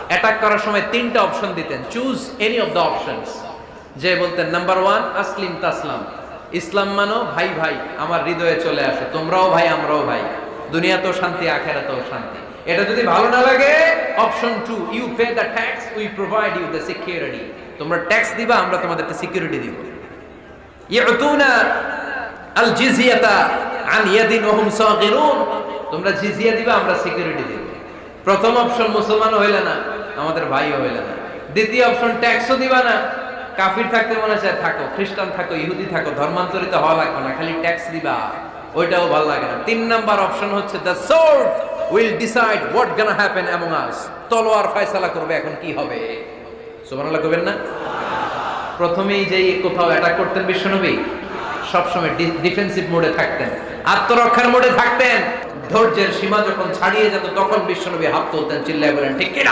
Attack করার সময় তিনটা অপশন দিতেন, choose any of the options. যে বলতেন নাম্বার 1 আসলিম তাসলাম, ইসলাম মানো, ভাই ভাই আমার হৃদয়ে চলে আসো, তোমরাও ভাই আমরাও ভাই, দুনিয়াতেও শান্তি আখিরাতেও শান্তি। এটা যদি ভালো না লাগে, option 2 you pay the tax, we provide you the security, তোমরা ট্যাক্স দিবা, আমরা তোমাদেরকে সিকিউরিটি দিব। ইউতুনা আল জিজিয়াতা আন ইয়াদিন ওয়া হুম সাগিরুন, তোমরা জিজিয়া দিবা, আমরা সিকিউরিটি দিব। প্রথম অপশন মুসলমান হইলে না, আমাদের ভাইও হইলে না। দ্বিতীয় অপশন ট্যাক্সও দিবা না, কাফির থাকতে মনে চায় থাকো, খ্রিস্টান থাকো, ইহুদি থাকো, ধর্মান্তরিত হওয়া লাগবে না, খালি ট্যাক্স দিবা, ওইটাও ভালো লাগে না। 3 নাম্বার অপশন হচ্ছে the sword will decide what gonna happen among আস, তলোয়ার ফয়সালা করবে এখন কি হবে। সুবহানাল্লাহ কইবেন না? প্রথমেই যেই কোথাও অ্যাটাক করতেন বিশ্বনবী, সবসময় ডিফেন্সিভ মোডে থাকতেন, আত্মরক্ষার মোডে থাকতেন। ধৈর্যের সীমা যখন ছাড়িয়ে যেত তখন বিশ্বনবী হাত তুলতেন, চিল্লায় বলেন ঠিক কিনা।